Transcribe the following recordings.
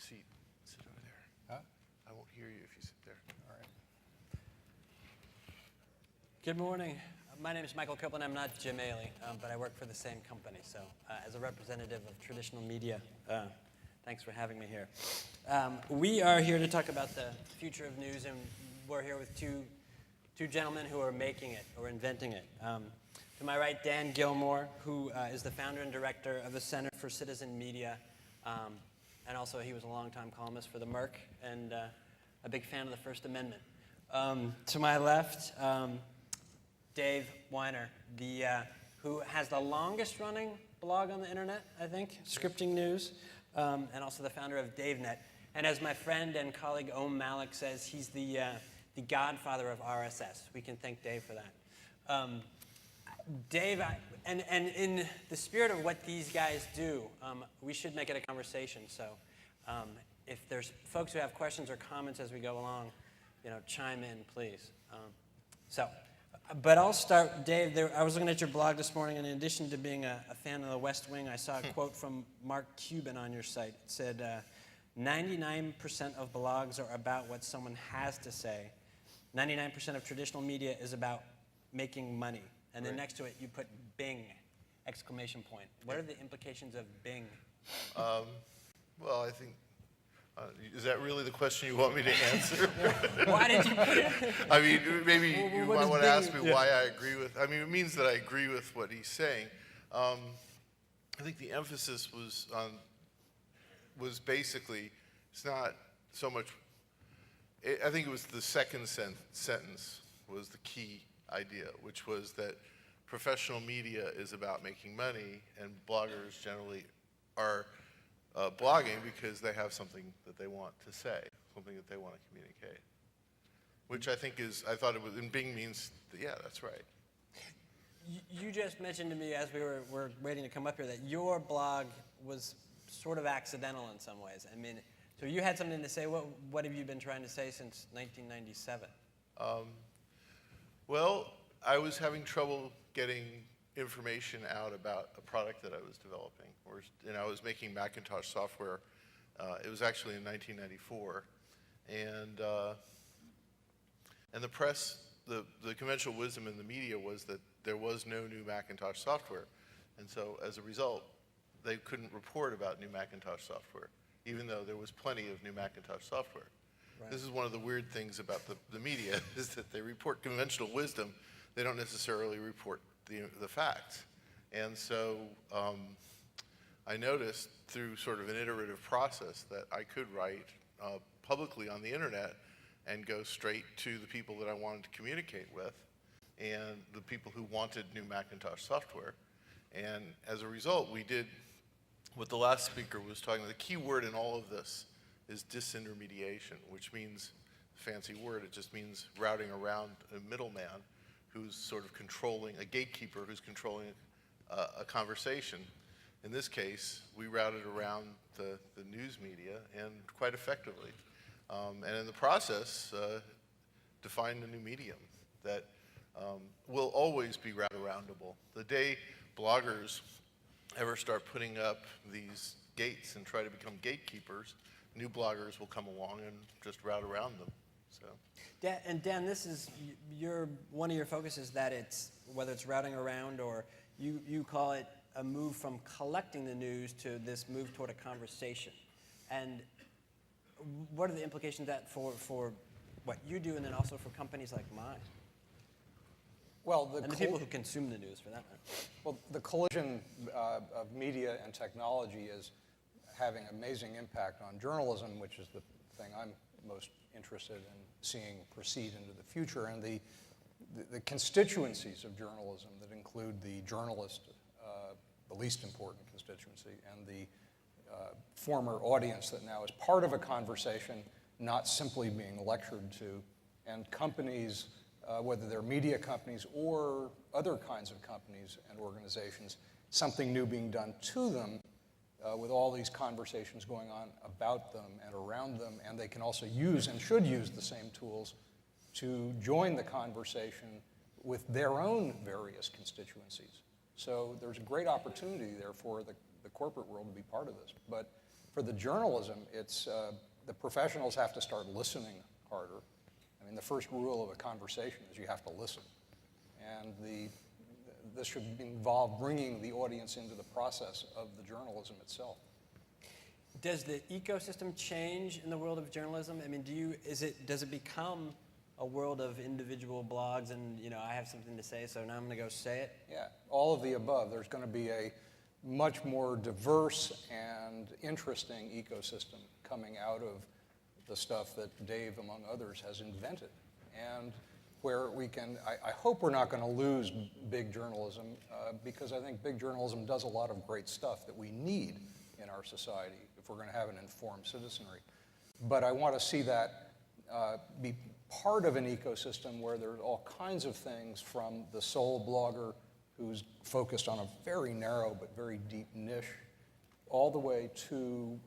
seat. Sit over there. Huh? I won't hear you if you sit there. All right. Good morning. My name is Michael Copeland. I'm not Jim Ailey, but I work for the same company. So as a representative of traditional media, thanks for having me here. We are here to talk about the future of news, and we're here with two gentlemen who are making it, or inventing it. To my right, Dan Gillmor, who is the founder and director of the Center for Citizen Media, and also he was a longtime columnist for the Merc, and a big fan of the First Amendment. To my left, Dave Weiner, who has the longest-running blog on the internet, I think, Scripting News, and also the founder of DaveNet. And as my friend and colleague Om Malik says, he's the godfather of RSS. We can thank Dave for that. Dave, and in the spirit of what these guys do, we should make it a conversation. So if there's folks who have questions or comments as we go along, chime in, please. But I'll start, Dave. I was looking at your blog this morning, and in addition to being a fan of the West Wing, I saw a quote from Mark Cuban on your site. It said, 99% of blogs are about what someone has to say. 99% of traditional media is about making money. And then next to it, you put Bing, exclamation point. What are the implications of Bing? Well, I think, is that really the question you want me to answer? Why did you put it? I mean, maybe you might want to ask me why I agree with, it means that I agree with what he's saying. I think the emphasis was basically, it's not so much, I think it was the second sentence was the key idea, which was that professional media is about making money, and bloggers generally are blogging because they have something that they want to say, something that they want to communicate. Which I think is, I thought it was, and Bing means, yeah, that's right. You just mentioned to me as we were waiting to come up here that your blog was sort of accidental in some ways. I mean, so you had something to say. What have you been trying to say since 1997? Well, I was having trouble getting information out about a product that I was developing. And I was making Macintosh software. It was actually in 1994. And the press, the conventional wisdom in the media was that there was no new Macintosh software. And so as a result, they couldn't report about new Macintosh software, even though there was plenty of new Macintosh software. Right. This is one of the weird things about the media, is that they report conventional wisdom. They don't necessarily report the facts. And so I noticed through sort of an iterative process that I could write publicly on the internet and go straight to the people that I wanted to communicate with and the people who wanted new Macintosh software. And as a result, we did what the last speaker was talking about. The key word in all of this is disintermediation, which means, fancy word, it just means routing around a middleman who's sort of controlling, a gatekeeper who's controlling a conversation. In this case, we routed around the news media, and quite effectively. And in the process, defined a new medium that will always be route-aroundable. The day bloggers ever start putting up these gates and try to become gatekeepers, new bloggers will come along and just route around them. So. Dan, this is one of your focuses, that it's, whether it's routing around or you call it a move from collecting the news to this move toward a conversation. And what are the implications of that for what you do, and then also for companies like mine? Well, and the people who consume the news, for that matter. Well, the collision of media and technology is having amazing impact on journalism, which is the thing I'm most interested in seeing proceed into the future, and the constituencies of journalism that include the journalist, the least important constituency, and the former audience that now is part of a conversation, not simply being lectured to, and companies, whether they're media companies or other kinds of companies and organizations, something new being done to them with all these conversations going on about them and around them, and they can also use and should use the same tools to join the conversation with their own various constituencies. So there's a great opportunity there for the corporate world to be part of this. But For the journalism, it's the professionals have to start listening harder. I mean, the first rule of a conversation is you have to listen. And this should involve bringing the audience into the process of the journalism itself. Does the ecosystem change in the world of journalism? I mean, does it become a world of individual blogs and, I have something to say, so now I'm going to go say it? Yeah, all of the above. There's going to be a much more diverse and interesting ecosystem coming out of the stuff that Dave, among others, has invented. And where we can, I hope we're not going to lose big journalism, because I think big journalism does a lot of great stuff that we need in our society if we're going to have an informed citizenry. But I want to see that be part of an ecosystem where there's all kinds of things, from the sole blogger who's focused on a very narrow but very deep niche, all the way to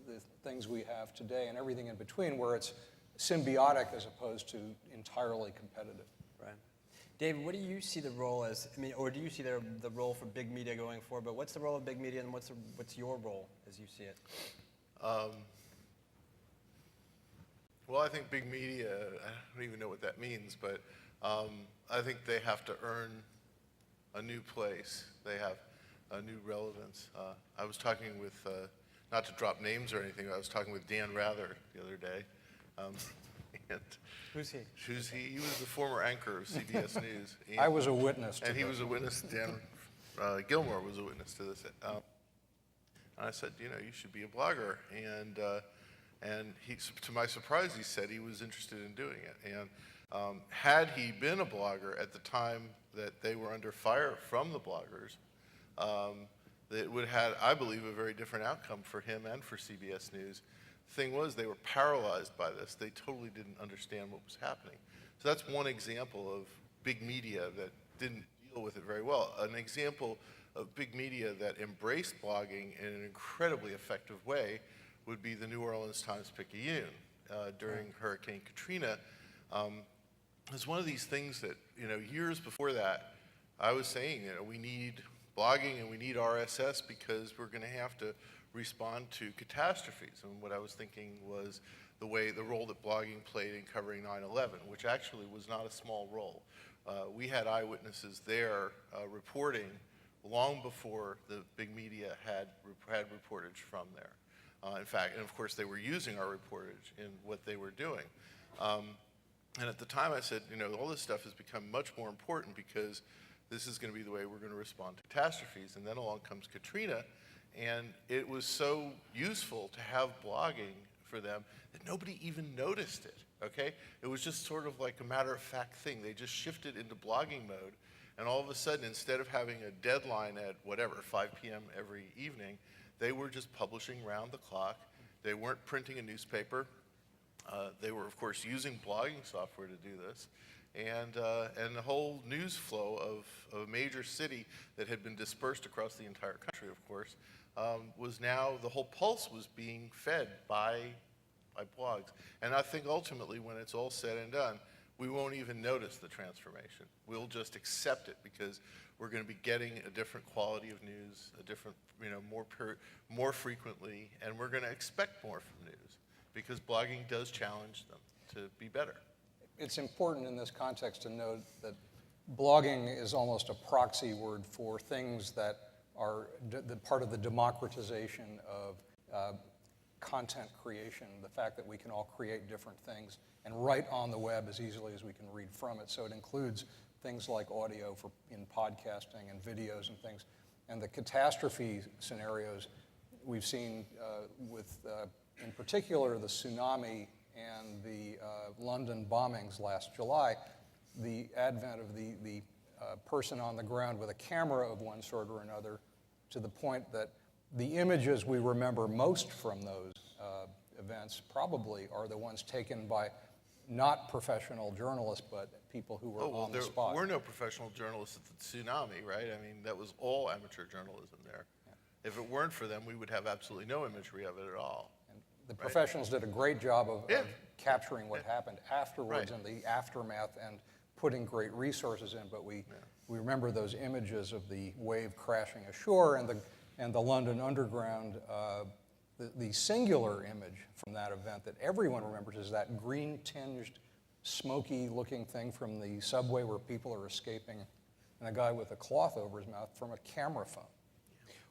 the things we have today and everything in between, where it's symbiotic as opposed to entirely competitive. Right. David, what do you see the role as? I mean, or do you see the role for big media going forward? But what's the role of big media, and what's your role as you see it? Well, I think big media, I don't even know what that means, but I think they have to earn a new place. They have a new relevance. I was talking with, not to drop names or anything, I was talking with Dan Rather the other day. And Who's he? He was the former anchor of CBS News. And, I was a witness to and he that. was a witness. Dan Gillmor was a witness to this. And I said, you should be a blogger. And he, to my surprise, he said he was interested in doing it. And had he been a blogger at the time that they were under fire from the bloggers, it would have had, I believe, a very different outcome for him and for CBS News. The thing was, they were paralyzed by this. They totally didn't understand what was happening. So that's one example of big media that didn't deal with it very well. An example of big media that embraced blogging in an incredibly effective way would be the New Orleans Times-Picayune during Hurricane Katrina. It's one of these things that, years before that, I was saying, we need blogging and we need RSS because we're going to have to respond to catastrophes. And what I was thinking was the role that blogging played in covering 9/11, which actually was not a small role. We had eyewitnesses there reporting long before the big media had reportage from there. In fact, and of course, they were using our reportage in what they were doing. And at the time I said, all this stuff has become much more important because this is going to be the way we're going to respond to catastrophes. And then along comes Katrina, and it was so useful to have blogging for them that nobody even noticed it, okay? It was just sort of like a matter-of-fact thing. They just shifted into blogging mode, and all of a sudden, instead of having a deadline at 5 p.m. every evening, they were just publishing round the clock. They weren't printing a newspaper. They were, of course, using blogging software to do this. And the whole news flow of a major city that had been dispersed across the entire country, of course, was now, the whole pulse was being fed by blogs. And I think ultimately, when it's all said and done, we won't even notice the transformation. We'll just accept it because we're going to be getting a different quality of news, a different, more frequently, and we're going to expect more from news because blogging does challenge them to be better. It's important in this context to note that blogging is almost a proxy word for things that are the part of the democratization of content creation, the fact that we can all create different things and write on the web as easily as we can read from it. So it includes things like audio in podcasting and videos and things. And the catastrophe scenarios we've seen in particular, the tsunami and the London bombings last July, the advent of the person on the ground with a camera of one sort or another, to the point that the images we remember most from those events probably are the ones taken by not professional journalists, but people who were on the spot. There were no professional journalists at the tsunami, right? I mean, that was all amateur journalism there. Yeah. If it weren't for them, we would have absolutely no imagery of it at all. The professionals did a great job of capturing what happened afterwards and the aftermath and putting great resources in, but we remember those images of the wave crashing ashore and the London Underground the singular image from that event that everyone remembers is that green-tinged, smoky-looking thing from the subway where people are escaping, and a guy with a cloth over his mouth from a camera phone.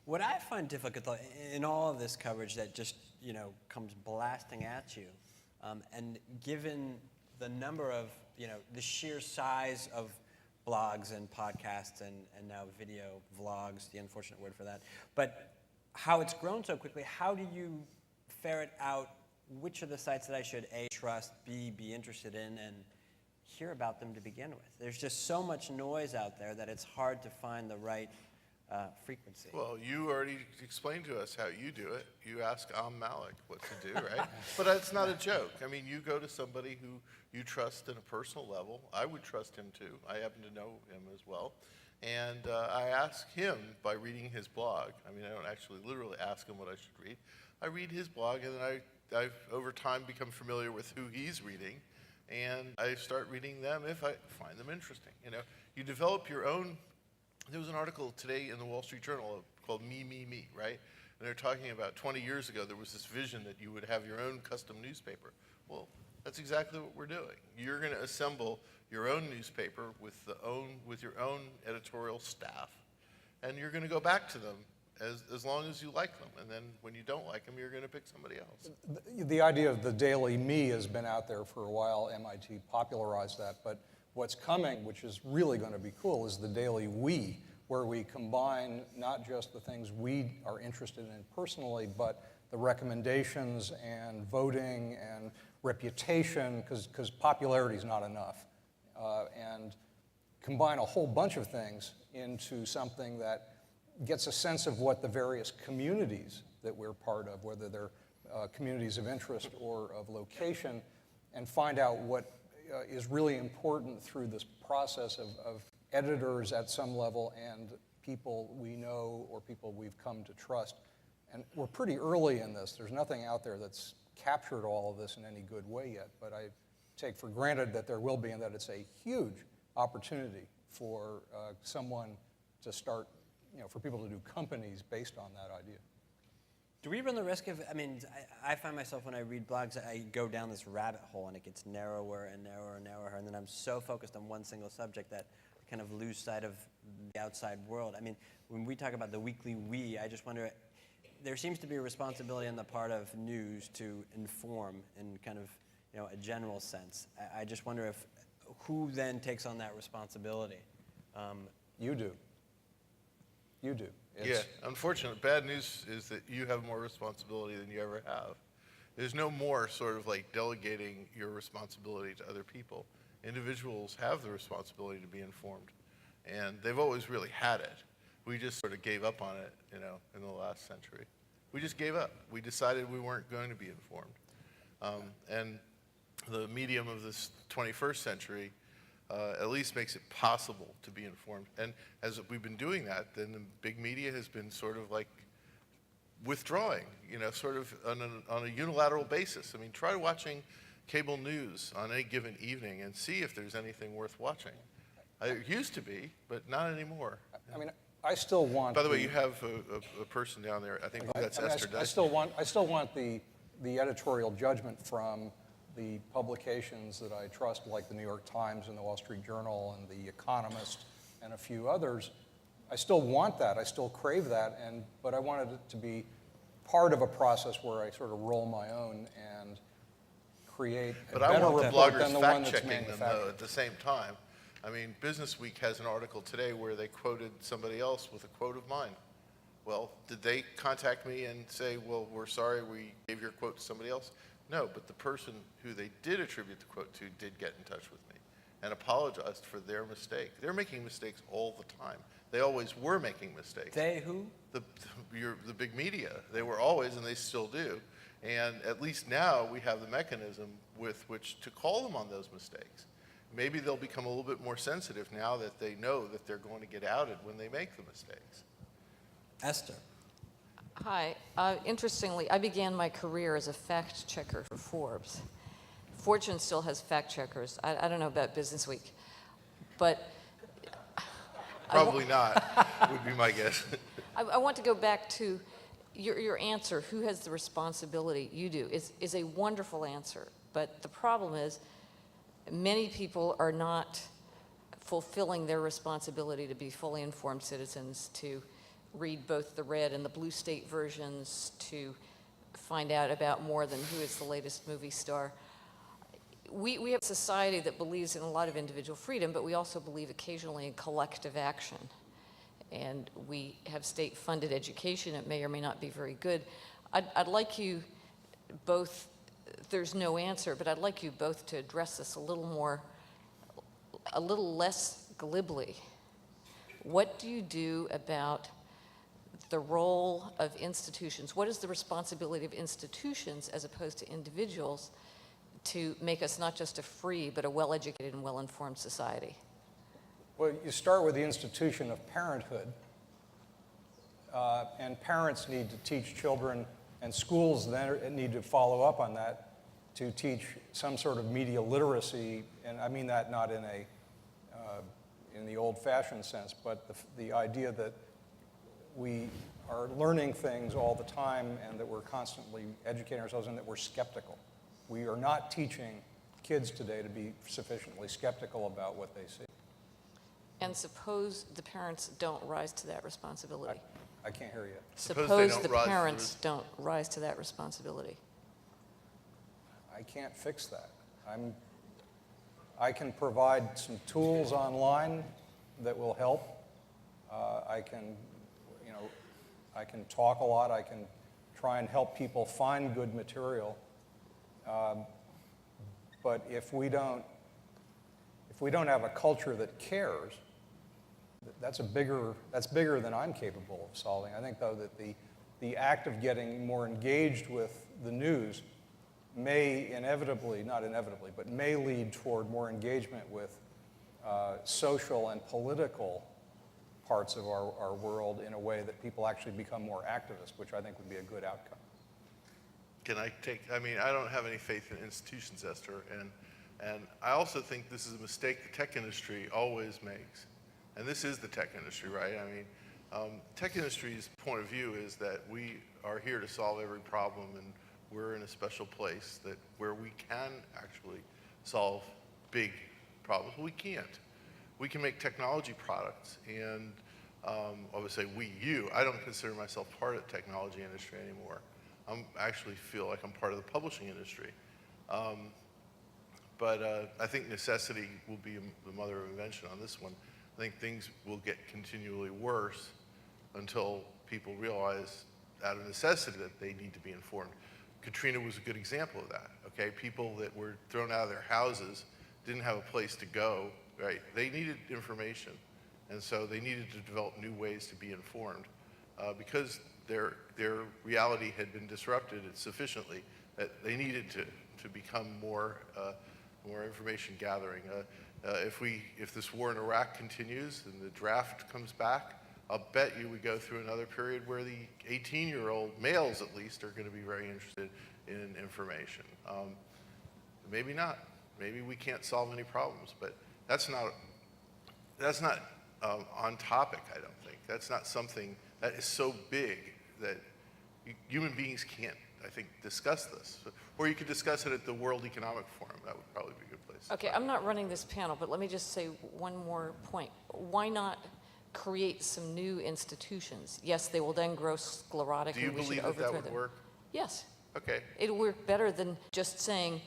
What I find difficult though, in all of this coverage that just comes blasting at you, and given the number of the sheer size of blogs and podcasts and now video vlogs, the unfortunate word for that, but how it's grown so quickly, how do you ferret out which are the sites that I should A, trust, B, be interested in, and hear about them to begin with? There's just so much noise out there that it's hard to find the right frequency. Well, you already explained to us how you do it. You ask Malik what to do, right? But that's not a joke. I mean, you go to somebody who you trust on a personal level. I would trust him too. I happen to know him as well. And I ask him by reading his blog. I mean, I don't actually literally ask him what I should read. I read his blog, and then I've over time become familiar with who he's reading, and I start reading them if I find them interesting. You develop your own. There was an article today in the Wall Street Journal called Me, Me, Me, right? And they're talking about 20 years ago, there was this vision that you would have your own custom newspaper. Well, that's exactly what we're doing. You're going to assemble your own newspaper with your own editorial staff, and you're going to go back to them as long as you like them. And then when you don't like them, you're going to pick somebody else. The idea of the Daily Me has been out there for a while. MIT popularized that. But what's coming, which is really going to be cool, is the Daily We, where we combine not just the things we are interested in personally, but the recommendations and voting and reputation, because popularity is not enough, and combine a whole bunch of things into something that gets a sense of what the various communities that we're part of, whether they're communities of interest or of location, and find out what is really important through this process of editors at some level and people we know or people we've come to trust. And we're pretty early in this. There's nothing out there that's captured all of this in any good way yet, but I take for granted that there will be, and that it's a huge opportunity for someone to start, for people to do companies based on that idea. Do we run the risk of, I find myself when I read blogs, I go down this rabbit hole and it gets narrower and narrower and narrower, and then I'm so focused on one single subject that I kind of lose sight of the outside world. When we talk about the weekly we, I just wonder, there seems to be a responsibility on the part of news to inform in kind of, a general sense. I just wonder who then takes on that responsibility? You do. You do. Yeah, unfortunate. Bad news is that you have more responsibility than you ever have. There's no more sort of like delegating your responsibility to other people. Individuals have the responsibility to be informed, and they've always really had it. We just sort of gave up on it, in the last century. We just gave up. We decided we weren't going to be informed. And the medium of this 21st century at least makes it possible to be informed. And as we've been doing that, then the big media has been sort of like withdrawing, sort of on a unilateral basis. Try watching cable news on any given evening and see if there's anything worth watching. It used to be, but not anymore. I still want. By the way, you have a person down there. I think that's Esther. I still want the editorial judgment from the publications that I trust, like the New York Times and the Wall Street Journal and the Economist and a few others. I still want that. I still crave that. But I wanted it to be part of a process where I sort of roll my own and create a better report than the one that's manufactured. But I want the bloggers fact-checking them, though, at the same time. Business Week has an article today where they quoted somebody else with a quote of mine. Well, did they contact me and say, well, we're sorry we gave your quote to somebody else? No, but the person who they did attribute the quote to did get in touch with me and apologized for their mistake. They're making mistakes all the time. They always were making mistakes. They who? The big media. They were always, and they still do. And at least now we have the mechanism with which to call them on those mistakes. Maybe they'll become a little bit more sensitive now that they know that they're going to get outed when they make the mistakes. Esther. Hi. Interestingly, I began my career as a fact checker for Forbes. Fortune still has fact checkers. I don't know about Business Week, but probably not, would be my guess. I want to go back to your answer, who has the responsibility, you do, is a wonderful answer. But the problem is, many people are not fulfilling their responsibility to be fully informed citizens, to read both the red and the blue state versions, to find out about more than who is the latest movie star. We have a society that believes in a lot of individual freedom, but we also believe occasionally in collective action. And we have state-funded education. It may or may not be very good. I'd like you both, there's no answer, but I'd like you both to address this a little less glibly. What do you do about the role of institutions? What is the responsibility of institutions as opposed to individuals to make us not just a free, but a well-educated and well-informed society? Well, you start with the institution of parenthood, and parents need to teach children, and schools then need to follow up on that to teach some sort of media literacy, and I mean that not in the old-fashioned sense, but the idea that we are learning things all the time and that we're constantly educating ourselves and that we're skeptical. We are not teaching kids today to be sufficiently skeptical about what they see. And suppose the parents don't rise to that responsibility. I can't hear you. Suppose the parents don't rise to that responsibility. I can't fix that. I can provide some tools online that will help. I can talk a lot. I can try and help people find good material. But if we don't have a culture that cares, that's bigger than I'm capable of solving. I think, though, that the act of getting more engaged with the news may not inevitably, but may lead toward more engagement with social and political parts of our world in a way that people actually become more activist, which I think would be a good outcome. I don't have any faith in institutions, Esther, and I also think this is a mistake the tech industry always makes. And this is the tech industry, right? Tech industry's point of view is that we are here to solve every problem, and we're in a special place where we can actually solve big problems. We can't. We can make technology products, and I would say I don't consider myself part of the technology industry anymore. I actually feel like I'm part of the publishing industry. But I think necessity will be the mother of invention on this one. I think things will get continually worse until people realize out of necessity that they need to be informed. Katrina was a good example of that, okay? People that were thrown out of their houses didn't have a place to go, right? They needed information, and so they needed to develop new ways to be informed because their reality had been disrupted sufficiently that they needed to become more information gathering. If this war in Iraq continues and the draft comes back, I'll bet you we go through another period where the 18-year-old males, at least, are going to be very interested in information. Maybe not. Maybe we can't solve any problems, but that's not on topic, I don't think. That's not something that is so big that human beings can't, I think, discuss this. Or you could discuss it at the World Economic Forum. That would probably be a good place. Okay, I'm not running this panel, but let me just say one more point. Why not create some new institutions? Yes, they will then grow sclerotic and we should overthrow them. Do you believe that would work? Yes. Okay. It'll work better than just saying,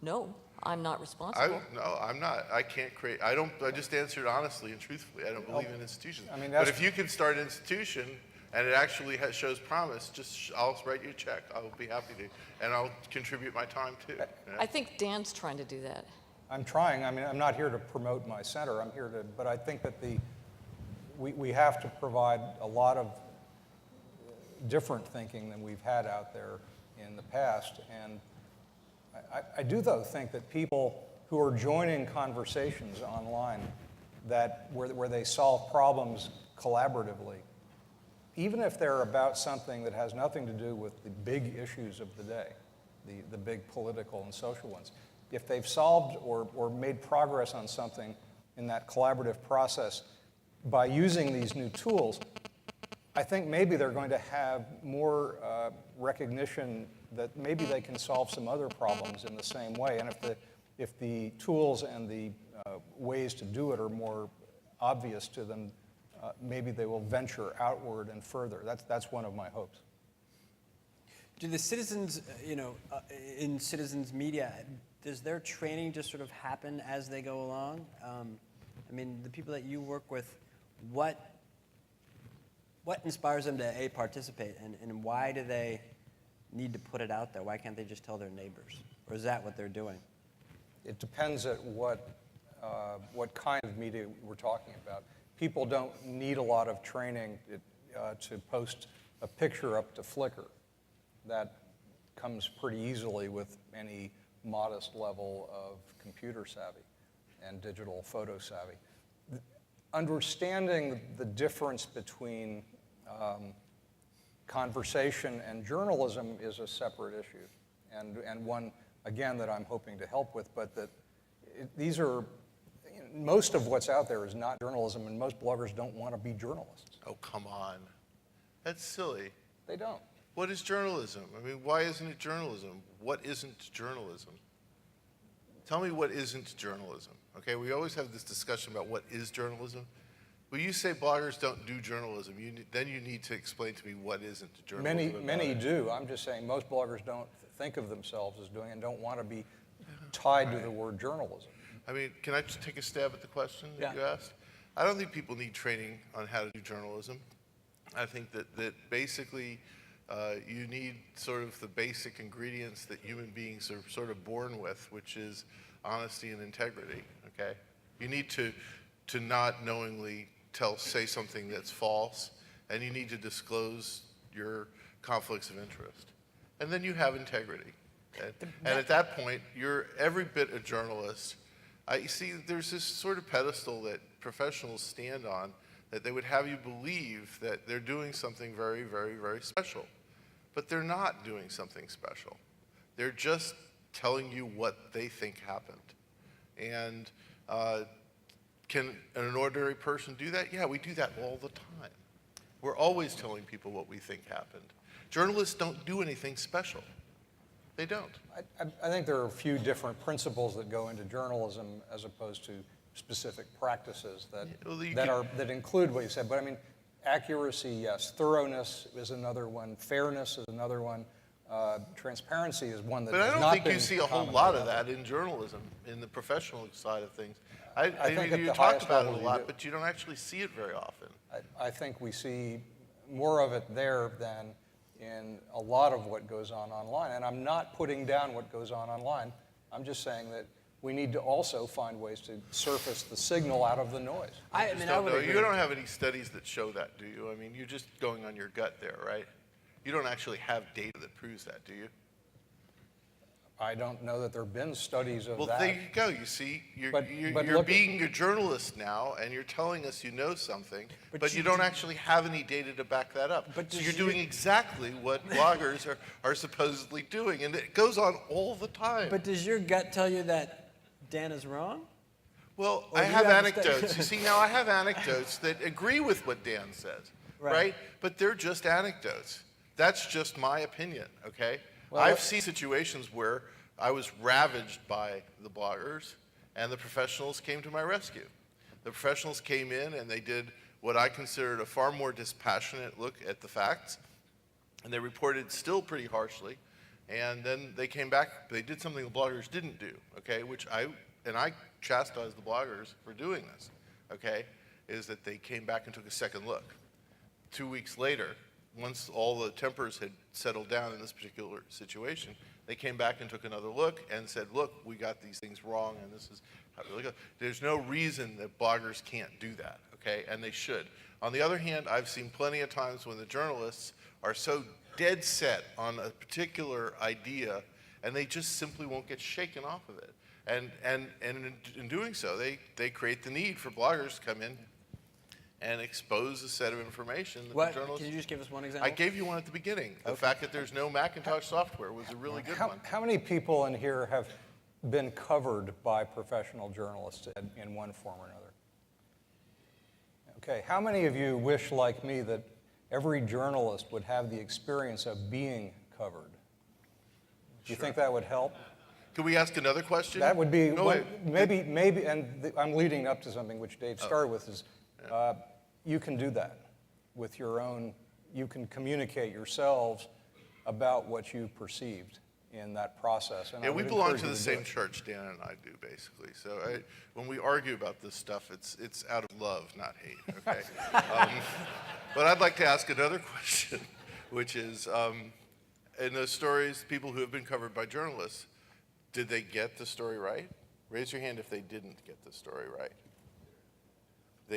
no, I'm not responsible. No, I'm not. I can't create. I just answered honestly and truthfully. I don't believe in institutions. I mean, but if you can start an institution and it actually shows promise, I'll write you a check. I'll be happy to, and I'll contribute my time too. I think Dan's trying to do that. I'm trying. I mean, I'm not here to promote my center. I'm here to, but I think that we have to provide a lot of different thinking than we've had out there in the past. And I do, though, think that people who are joining conversations online where they solve problems collaboratively, even if they're about something that has nothing to do with the big issues of the day, the big political and social ones, if they've solved or made progress on something in that collaborative process by using these new tools, I think maybe they're going to have more recognition that maybe they can solve some other problems in the same way. And if the tools and the ways to do it are more obvious to them, maybe they will venture outward and further. That's one of my hopes. Do the citizens, in citizens media, does their training just sort of happen as they go along? I mean, the people that you work with, what inspires them to, A, participate, and why do they need to put it out there? Why can't they just tell their neighbors? Or is that what they're doing? It depends at what kind of media we're talking about. People don't need a lot of training to post a picture up to Flickr. That comes pretty easily with any modest level of computer savvy and digital photo savvy. Understanding the difference between conversation and journalism is a separate issue, and one, again, that I'm hoping to help with, but that these are, most of what's out there is not journalism, and most bloggers don't want to be journalists. Oh, come on. That's silly. They don't. What is journalism? I mean, why isn't it journalism? What isn't journalism? Tell me what isn't journalism, okay? We always have this discussion about what is journalism. When you say bloggers don't do journalism, then you need to explain to me what isn't journalism. Many do. I'm just saying most bloggers don't think of themselves as doing and don't want to be tied to the word journalism. I mean, can I just take a stab at the question that you asked? I don't think people need training on how to do journalism. I think that basically you need sort of the basic ingredients that human beings are sort of born with, which is honesty and integrity, okay? You need to not knowingly say something that's false, and you need to disclose your conflicts of interest. And then you have integrity. And at that point, you're every bit a journalist. You see, there's this sort of pedestal that professionals stand on that they would have you believe that they're doing something very, very, very special. But they're not doing something special. They're just telling you what they think happened. And can an ordinary person do that? Yeah, we do that all the time. We're always telling people what we think happened. Journalists don't do anything special. They don't. I think there are a few different principles that go into journalism as opposed to specific practices that include what you said. But I mean, accuracy, yes. Thoroughness is another one. Fairness is another one. Transparency is one that has not been. But I don't think you see a whole lot of that in journalism, in the professional side of things. I think you talk about it a lot, but you don't actually see it very often. I think we see more of it there than in a lot of what goes on online. And I'm not putting down what goes on online. I'm just saying that we need to also find ways to surface the signal out of the noise. I would agree. You don't have any studies that show that, do you? I mean, you're just going on your gut there, right? You don't actually have data that proves that, do you? I don't know that there have been studies of that. Well, there you go. You see, you're being a journalist now, and you're telling us you know something, but you don't actually have any data to back that up. So you're doing exactly what bloggers are supposedly doing, and it goes on all the time. But does your gut tell you that Dan is wrong? Well, I have anecdotes. You see, now I have anecdotes that agree with what Dan says, right? But they're just anecdotes. That's just my opinion, okay? Well, I've seen situations where I was ravaged by the bloggers, and the professionals came to my rescue. The professionals came in, and they did what I considered a far more dispassionate look at the facts, and they reported still pretty harshly. And then they came back, they did something the bloggers didn't do, okay, I chastised the bloggers for doing this, okay, is that they came back and took a second look. 2 weeks later, once all the tempers had settled down in this particular situation, they came back and took another look and said, look, we got these things wrong, and this is how it really goes. There's no reason that bloggers can't do that, okay, and they should. On the other hand, I've seen plenty of times when the journalists are so dead set on a particular idea, and they just simply won't get shaken off of it. And in doing so, they create the need for bloggers to come in and expose a set of information that the journalists... Can you just give us one example? I gave you one at the beginning. The fact that there's no Macintosh software was a really good one. How many people in here have been covered by professional journalists in one form or another? Okay, how many of you wish, like me, that every journalist would have the experience of being covered. Do you think that would help? Can we ask another question? That would be, No, maybe, and I'm leading up to something which Dave started with, is you can do that with your own, you can communicate yourselves about what you perceived in that process. And Yeah, I we would belong encourage to you the do same it. church, Dan and I do, basically. So when we argue about this stuff, it's out of love, not hate, okay? But I'd like to ask another question, which is, in those stories, people who have been covered by journalists, did they get the story right? Raise your hand if they didn't get the story right.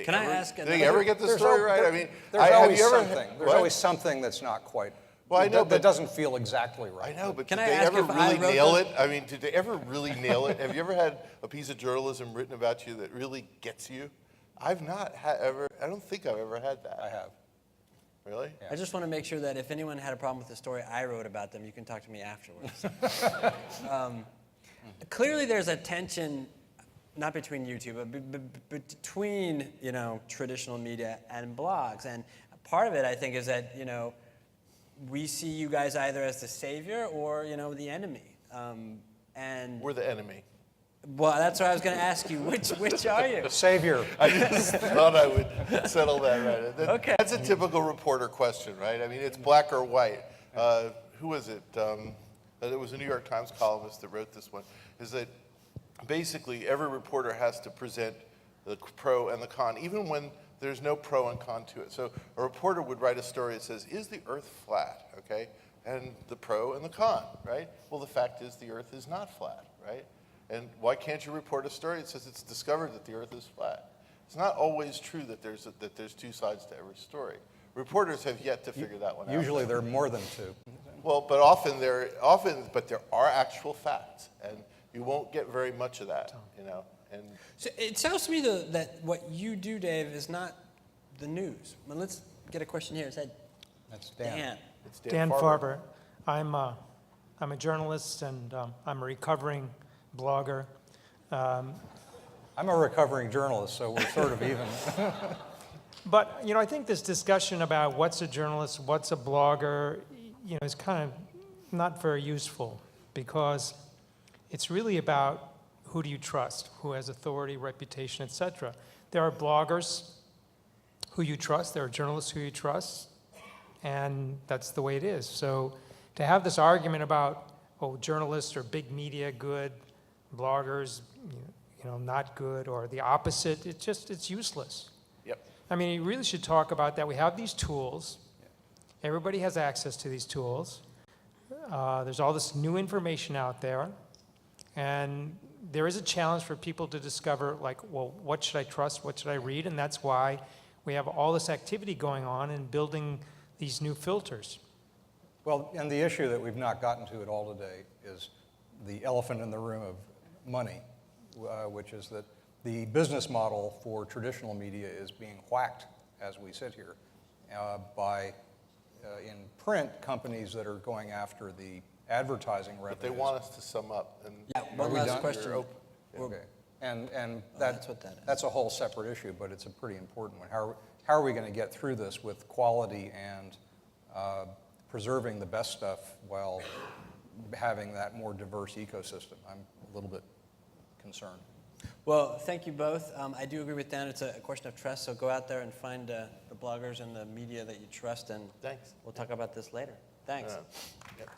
Can I ask Did they another- ever get the There's story al- right? there- I mean, there's have always you ever, something. There's what? always something that's not quite. Well, I know, that but- doesn't feel exactly right. I know, but Can did I they ask ever if I really wrote nail the- it? I mean, did they ever really nail it? Have you ever had a piece of journalism written about you that really gets you? I've not ever, I don't think I've ever had that. I have. Really? I just want to make sure that if anyone had a problem with the story I wrote about them, you can talk to me afterwards. Clearly, there's a tension, not between you two, but between traditional media and blogs. And part of it, I think, is that we see you guys either as the savior or the enemy. And We're the enemy. well, that's what I was going to ask you. Which are you? Savior. I just thought I would settle that right. Okay. That's a typical reporter question, right? I mean, it's black or white. Who was it? It was a New York Times columnist that wrote this one, is that basically every reporter has to present the pro and the con, even when there's no pro and con to it. So a reporter would write a story that says, is the earth flat, okay? And the pro and the con, right? Well, the fact is the earth is not flat, right? And why can't you report a story that says it's discovered that the earth is flat? It's not always true that there's two sides to every story. Reporters have yet to figure that one out. Usually there are more than two. Well, but but there are actual facts, and you won't get very much of that, And So it sounds to me, though, that what you do, Dave, is not the news. Well, let's get a question here. It said, That's Dan. Dan. it's Dan Farber. I'm a journalist and I'm a recovering blogger. I'm a recovering journalist, so we're sort of even. But I think this discussion about what's a journalist, what's a blogger, is kind of not very useful because it's really about who do you trust, who has authority, reputation, etc. There are bloggers who you trust, there are journalists who you trust, and that's the way it is. So to have this argument about, journalists or big media good, bloggers, not good, or the opposite, it's useless. Yep. I mean, you really should talk about that. We have these tools. Everybody has access to these tools. There's all this new information out there. And there is a challenge for people to discover, what should I trust? What should I read? And that's why we have all this activity going on in building these new filters. Well, and the issue that we've not gotten to at all today is the elephant in the room of money, which is that the business model for traditional media is being whacked as we sit here by, in print, companies that are going after the advertising revenues. But they want us to sum up. And Yeah, one we last done? question. You're open. Okay. And that's what that is. that's a whole separate issue, but it's a pretty important one. How are we going to get through this with quality and preserving the best stuff while having that more diverse ecosystem? I'm a little bit concerned. Well, thank you both. I do agree with Dan. It's a question of trust, so go out there and find the bloggers and the media that you trust, and Thanks. we'll talk about this later. Thanks. Yep.